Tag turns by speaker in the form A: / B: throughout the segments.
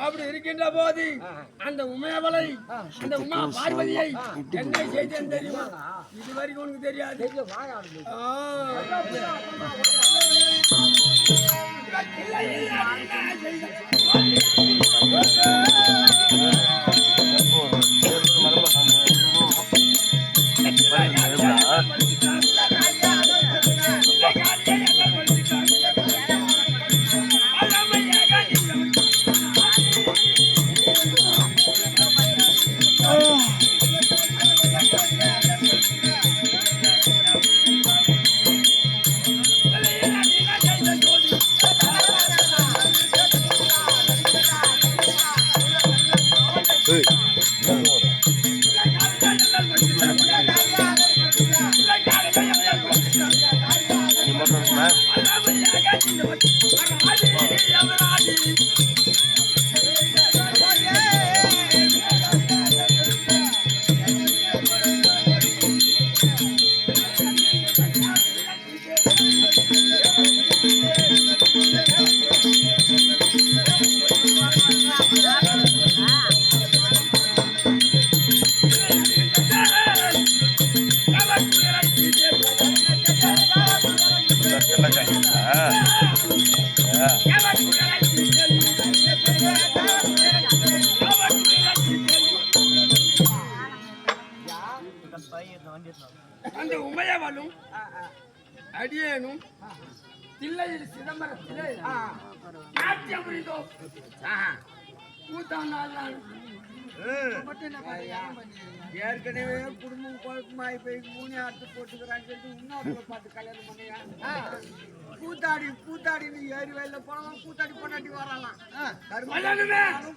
A: அப்படி இருக்கின்ற போது அந்த உமையவளை அந்த உமா பார்வதியை என்ன செய்தேன்னு தெரியுமா? இது வரைக்கும் உனக்கு தெரியாது. அந்த உமையவளும் அடியேனும் தில்லையில் சிதம்பரத்திலே நாட்டியம் புரிந்தோம்.
B: ஏற்கனவே குடும்பம் குழப்பமாயி போய் மூணு அறுத்து போட்டுக்கிறான்னு சொல்லிட்டு இன்னொரு பார்த்து கல்யாணம் பண்ணியா? கூத்தாடின்னு ஏறி வயல போனாலும் கூத்தாடி பொண்டாட்டி வராலாம்,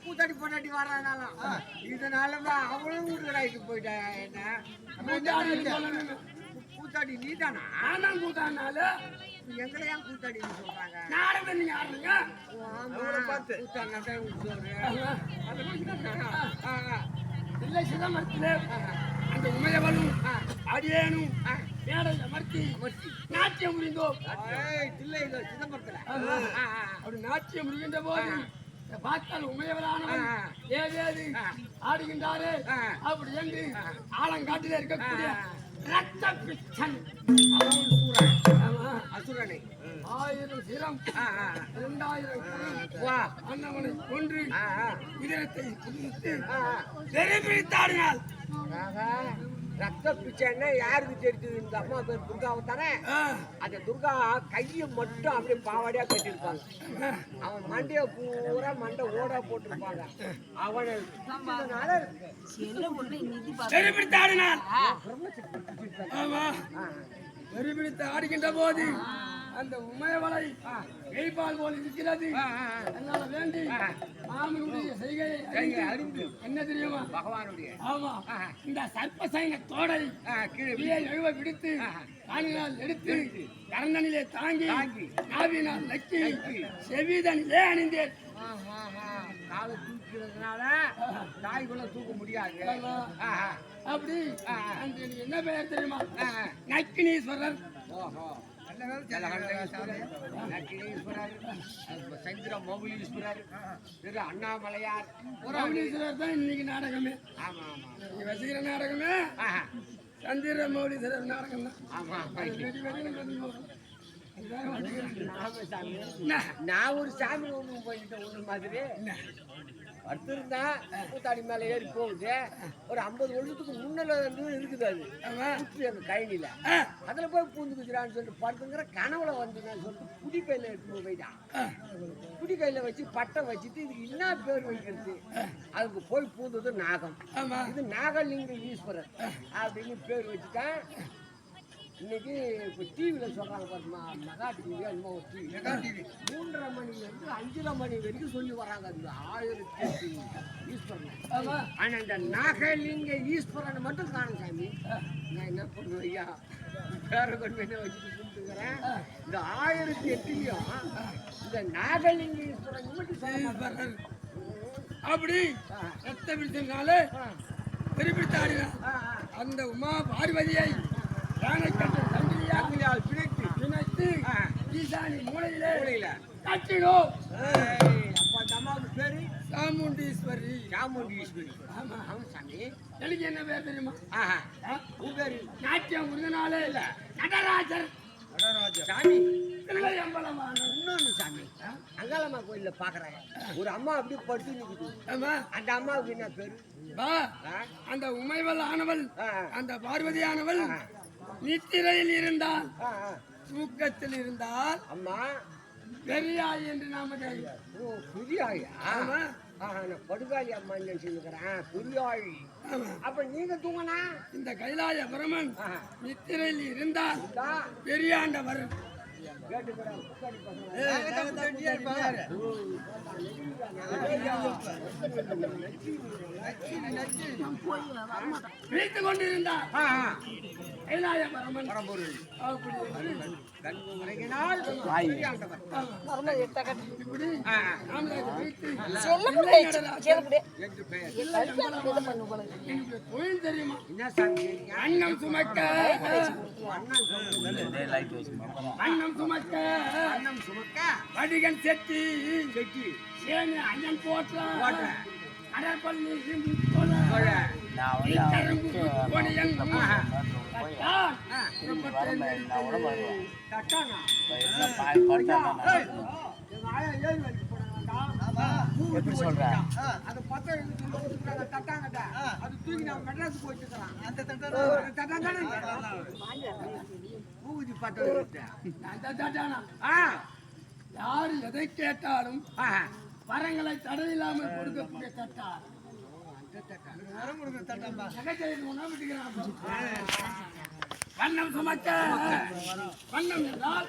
B: கூத்தாடி பொண்டாட்டி வரானாலாம். இதனாலதான் அவளும் வீட்டுக்கு போயிட்டா. என்ன கூத்தாடி நீ தானா?
A: நான் கூத்தாடினால
B: எங்களை ஏன் கூத்தாடின்னு சொல்றாங்க?
A: நாடகம் நீங்க ஆடுங்க. தில்லை சிதம்பரத்திலே அந்த உமையவளும் அடியேனும் மேடையில் அமர்த்தி நாட்டியம் முடிந்தோம்.
B: தில்லை சிதம்பரத்துல
A: அப்படி நாட்டியம் முடிகின்ற போது பார்த்தால் உமையவளானவன் ஏதேது ஆடுகின்றாரே அப்படி என்று ஆலங்காட்டில் இருக்கக்கூடிய ரத்த பிச்சன்
B: அசுரனை
A: 1000 சிரம் 2000 அண்ணவனை கொன்று இதயத்தை புதுத்து தெரிவித்தாடினாள்.
B: ரத்த பிச்சைன்னா யாருக்கு தெரிஞ்சது? இந்த அம்மா பேர் துர்காவை தானே. அந்த துர்கா கையை மட்டும் அப்படியே பாவாடியா கட்டிருப்பாங்க. அவன் மண்டைய பூரா மண்டை ஓடா போட்டிருப்பாங்க. அவனை
A: தெரிவித்து ஆடுகின்ற போது அந்த உமையவளை கைப்பால் போல் இருக்கிறது. அதனால வேண்டி மாமனுடைய செய்கையை அறிந்து என்ன தெரியுமா?
B: பகவானுடைய
A: ஆமா இந்த சர்ப்பசைன தோடை கீழே எழுவ பிடித்து காணினால் எடுத்து கரந்தனிலே தாங்கி நாவினால் நக்கி செவிதனிலே அணிந்தேன்.
B: காலை தூக்கிறதுனால தாய்க்குள்ள தூக்க முடியாது.
A: அப்படி என்ன பெயர் தெரியுமா? நக்கினீஸ்வரர்.
B: சந்திர மௌலீஸ்வரர், திரு அண்ணாமலையார்
A: மௌலீஸ்வரர் தான் இன்னைக்கு நாடகமே.
B: ஆமா ஆமா,
A: நீ வசிக்கிற நாடகமே சந்திர மௌலீஸ்வரர் நாடகம் தான்.
B: ஆமா, நான் ஒரு சாமி ஒண்ணு போயிட்டேன். ஒண்ணு மாதிரி படுத்திருந்தா கூத்தாடி மேல ஏறி போகுது. ஒரு 50 வருஷத்துக்கு முன்னால இருக்குது. அது அந்த கழனியில அதுல போய் பூந்துக்குறான்னு சொல்லிட்டு படுத்துங்கிற கனவுல வந்துன்னு சொல்லிட்டு குடி கையில எடுத்து போயிட்டான். குடி கையில வச்சு பட்டை வச்சுட்டு இதுக்கு என்ன பேர் வைக்கிறது? அதுக்கு போய் பூந்தது நாகம். இது நாகலிங்க ஈஸ்வரர் அப்படின்னு பேர் வச்சுட்டேன். இன்னைக்கு இப்போ டிவியில் சொல்கிறாங்க பாருமா, மெகா டிவி என்னமோ ஒரு டிவி, 3:30 மணிலேருந்து 5:30 மணி வரைக்கும் சொல்லி வராங்க அந்த 1008 ஈஸ்வரன். ஆனால் இந்த நாகலிங்க ஈஸ்வரனை மட்டும் காணும் சாமி. நான் என்ன பண்ணுவேன் ஐயா, பேர கொண்டு என்ன வச்சுட்டு கும்பிட்டுக்கிறேன். இந்த 1008லையும் இந்த நாகலிங்க ஈஸ்வரன் மட்டும்
A: அப்படி ரத்த பிடிச்சதுனால திருப்பித்தாடினா அந்த உமா பார்வதியை பிணைத்து ஈசானி மூலையில கட்டினோம்.
B: அப்ப அந்த அம்மாவுக்கு பேரு
A: சாமுண்டீஸ்வரி.
B: சாமுண்டீஸ்வரி.
A: ஆமா.
B: ஆமா சாமி.
A: எனக்கு என்ன பேர் தெரியுமா?
B: உன் பேரு
A: நாட்டியம் முருகனாலே இல்ல நடராஜர்.
B: சாமி
A: தில்லை அம்பலமான
B: இன்னொன்னு சாமி. அங்காளம்மா கோயில்ல பாக்குறேன் ஒரு அம்மா அப்படியே படுத்து நிக்குது.
A: ஆமா.
B: அந்த அம்மாவுக்கு என்ன பேரு?
A: வா. அந்த உமைவல் ஆனவள், அந்த பார்வதி ஆனவள் நித்திரையில் இருந்தால், தூக்கத்தில் இருந்தால்
B: அம்மா
A: பெரியாய் என்று நாம தெரியும்.
B: ஓ பெரியாயா?
A: ஆமா.
B: நான் படுகாளி அம்மா நினைச்சுக்கிறேன். பெரியாழி. அப்ப நீங்க தூங்கினா
A: இந்த கைலாய பிரமன் நித்திரையில் இருந்தால் பெரியாண்டவர். வீட்டு கொண்டிருந்தார் கைலாய பரமன். தொழில் தெரியுமா? அன்னம் சுமக்க அன்னம் சுமக்க
B: அன்னம் சுமக்க
A: வடிகன் செட்டி செட்டி சேனி அண்ணன் போட்ட கடற்பள்ளி
C: எப்படி சொல்ற?
B: அது பத்த தட்டாங்கட்ட அது தூக்கி நான் மெட்ராஸ் போயிட்டுக்கலாம். அந்த தட்டாங்க பூஜி பத்த
A: யாரு எதை கேட்டாலும் வரங்களை தடையில்லாமல் கொடுக்கக்கூடிய தட்டார். வண்ணம் சுமக்க வண்ணம் என்றால்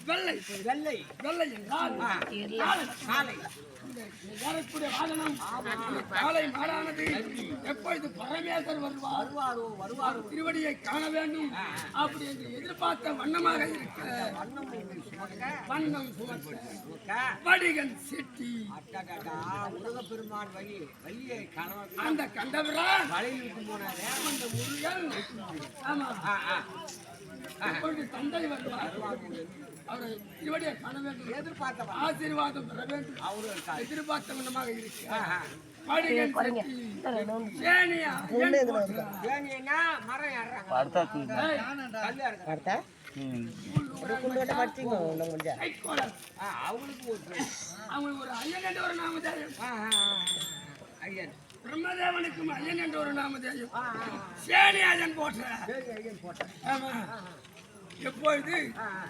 A: வெள்ளை வெள்ளை வெள்ளை என்றால் காலை வரக்கூடிய வாகனம் காலை மாடானது எப்பொழுது பரமேஸ்வர் வருவார் திருவடியை காண வேண்டும் அப்படி என்று எதிர்பார்த்த வண்ணமாக இருக்க வண்ணம் சுமக்க வடிகன் செட்டி
B: முருகப்பெருமான் வழி வழியை
A: அந்த கண்டவரான்
B: வழியிட்டு போனாரு.
A: அந்த முருகன் ஆமா எப்பொழுது தந்தை வருவார் அவரை திருவடியை காண வேண்டும்
B: எதிர்பார்த்த
A: ஆசீர்வாதம் பெற வேண்டும்
B: அவரு
A: எதிர்பார்த்த வண்ணமாக இருக்கு. பிரம்மதேவனுக்கும் ஐயன் என்ற ஒரு நாமதேயம் சேனியாஜன் போட்ட. எப்பொழுது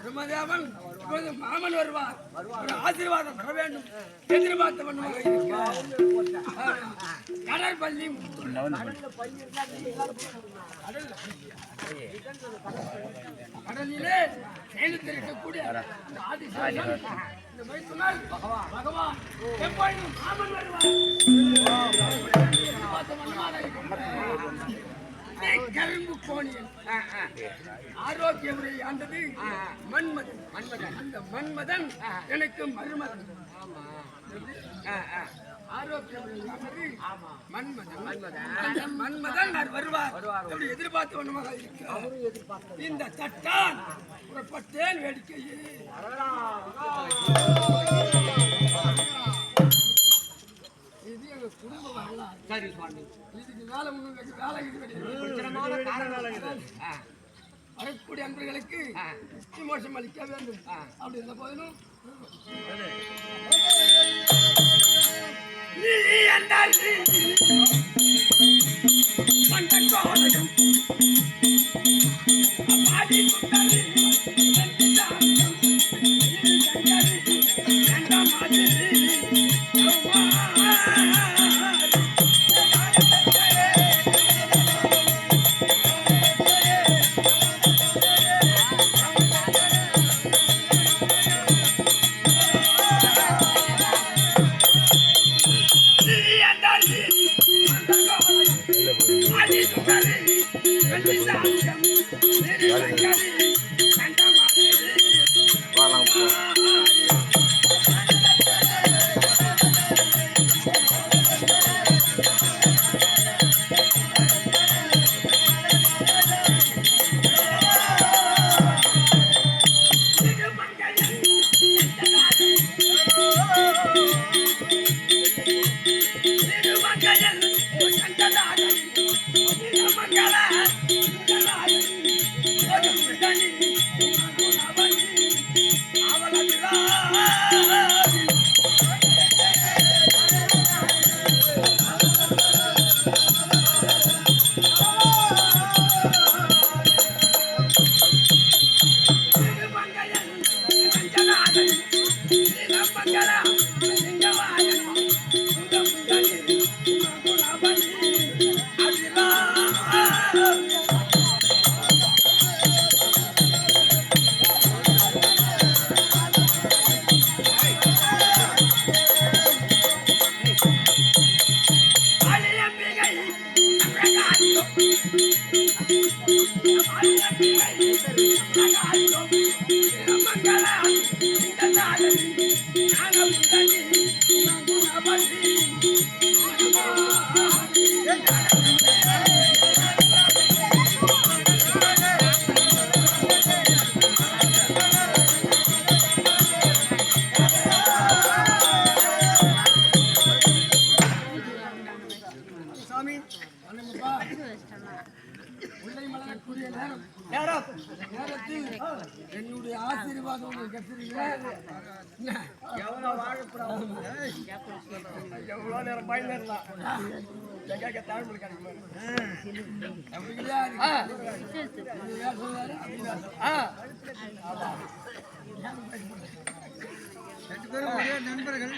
A: பிரம்மதேவன் இப்பொழுது மாமன் வருவார் ஒரு ஆசீர்வாதம் பெற வேண்டும் எதிர்பார்த்த வண்ணமாக கடற்பள்ளி கடலிலே சேர்ந்திருக்கக்கூடிய ஆதிசேஷன் இந்த மைத்துனர் பகவான் எப்பொழுதும் மாமன் வருவார் எதிர்பார்த்த வண்ணமாக கரும்பு கோணியன் ஆரோக்கியமுறை ஆண்டது மன்மதன். அந்த மன்மதன் எனக்கு மருமகன். ஆரோக்கியமுறை ஆண்டது மன்மதன். மன்மதன் வருவார் எதிர்பார்த்த வண்ணமாக இருக்கு. இந்த தட்டான் புறப்பட்டேன் வேடிக்கையே. இது எங்க குடும்ப வரலாறு.
B: சரி சுவாமி.
A: இதுக்கு மேல உங்களுக்கு வேலை வரக்கூடிய அன்பர்களுக்கு விமோசம் அளிக்க வேண்டும். அப்படி இருந்த போதிலும் நேரத்தில் என்னுடைய ஆசீர்வாதம் உங்களுக்கு கிடைச்சிருக்கீங்க.
B: எவ்வளோ வாழக்கூடாது எவ்வளோ நேரம் பயந்துடலாம் எங்க தாழ்மொழி கிடைக்குமா
A: அப்படி கிடையாது. யார் சொன்னாரு? ரெண்டு பேரும் ஒரே நண்பர்கள்.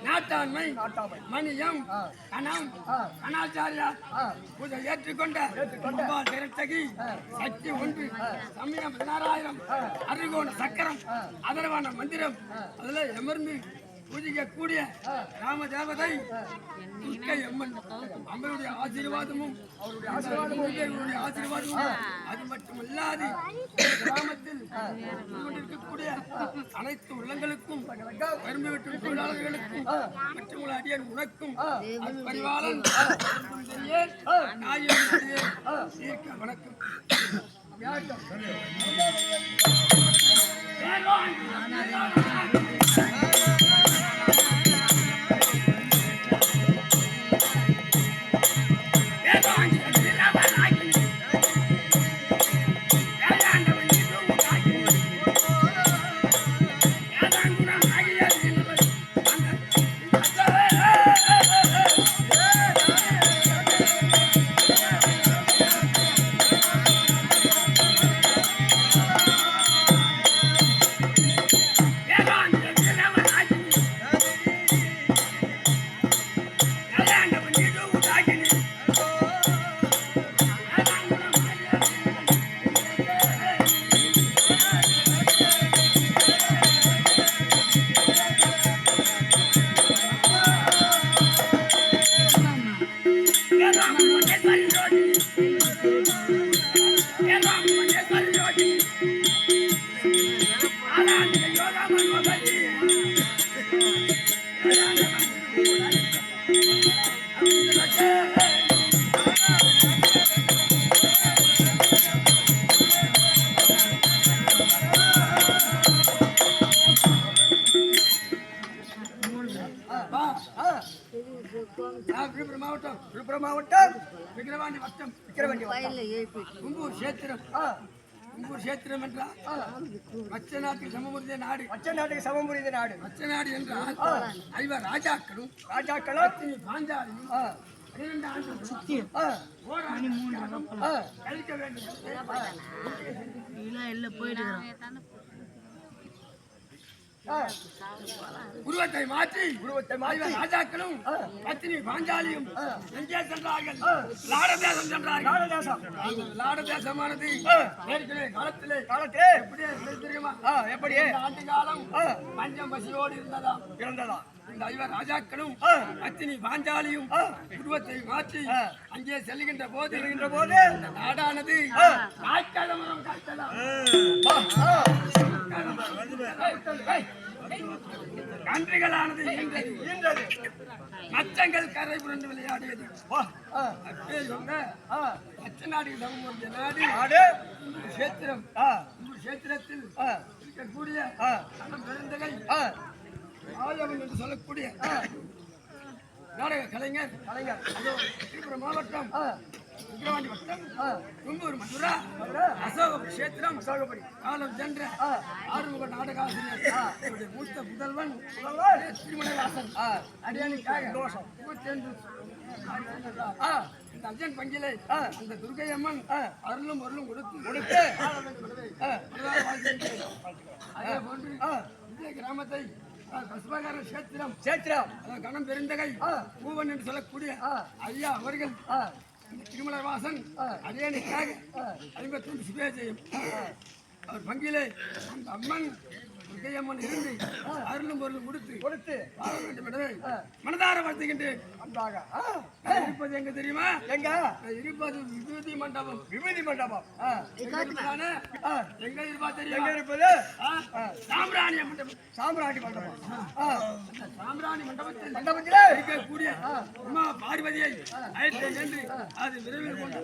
A: நாட்டாண்மை மணியம் கணம் கணாச்சாரியார் பூஜை ஏற்றுக்கொண்ட திரட்டகி சக்தி ஒன்று சமயம் 16,000 அருகோண சக்கரம் அதரவான மந்திரம் அதுல எமர்ந்து பூஜிக்கக்கூடிய ராம தேவதை துர்க்கை அம்மன் அம்மனுடைய ஆசீர்வாதமும் அவருடைய ஆசீர்வாதமும் அது மட்டுமல்லாது கிராமத்தில் கொண்டிருக்கக்கூடிய அனைத்து உள்ளங்களுக்கும் கரும்பு வெட்டும் தொழிலாளர்களுக்கும் மற்றும் அடியன் உனக்கும் பரிவாளன் வணக்கம். விழுப்புரம் மாவட்டம் விக்கிரவாண்டி வட்டம் கும்பூர் சேத்திரம் என்றால் மச்ச நாட்டுக்கு சமமுறிந்த நாடு. மச்ச நாடு என்றால் ஐவர் ராஜாக்களும் பாஞ்சாலியும் 12 ஆண்டு கழிக்க வேண்டும். உருவத்தை மாற்றி ராஜாக்களும் பத்தினி பாஞ்சாலியும் எங்கே சென்றார்கள்? லாடதேசம் சென்றார்கள். லாடதேசமானது காலத்திலே தெரியுமா? எப்படி ஆண்டு காலம் பஞ்சம் பசியோடு இருந்ததா? இந்த ஐவர் ராஜாக்களும் பத்தினி பாஞ்சாலியும் உருவத்தை மாற்றி அங்கே செல்லுகின்ற போது நாடானது காய்க்காதமரம் காய்க்கலாம் கன்றுகளானது ஈன்றது. மச்சங்கள் கரை புரண்டு விளையாடியது. மச்ச நாடுகள் சமூக நாடு சேத்திரம். சேத்திரத்தில் இருக்கக்கூடிய பெருந்தகை ஆயவன் என்று சொல்லக்கூடிய நாடக கலைஞர் விழுப்புரம் மாவட்டம் விக்கிரவாண்டி வட்டம் கும்பூர் மதுரா அசோகபுரி சேத்திரம் காலம் சென்ற ஆறுமுக நாடகாசிரியர் மூத்த புதல்வன் திருமணவாசன் அடியானுக்காக இந்த அர்ஜன் பங்கிலே இந்த துர்க்கை அம்மன் அருளும் பொருளும் கொடுத்து அதே போன்று இந்த கிராமத்தை சேத்திரம் கணம் பெருந்தகை பூவன் என்று சொல்லக்கூடிய ஐயா அவர்கள் திருமலவாசன் அரியணைக்காக 51 சுபேஜயம் அவர் பங்கிலே அந்த அம்மன் அம்மன் இருந்து அருளும் பொருளும் கொடுத்து வாழ வேண்டும் எனவே மனதார வாழ்த்துகின்றேன்.
B: அன்பாக
A: இருப்பது எங்க தெரியுமா?
B: எங்க
A: இருப்பது விபூதி மண்டபம்.
B: விபூதி மண்டபம்
A: எங்க இருப்பா தெரியும்?
B: எங்க இருப்பது?
A: சாம்பிராணி மண்டபம்.
B: சாம்பிராணி மண்டபம்.
A: சாம்பிராணி மண்டபத்தில்
B: மண்டபத்திலே
A: இருக்கக்கூடிய அம்மா பார்வதியை அழைத்து சென்று அது விரைவில் கொண்டு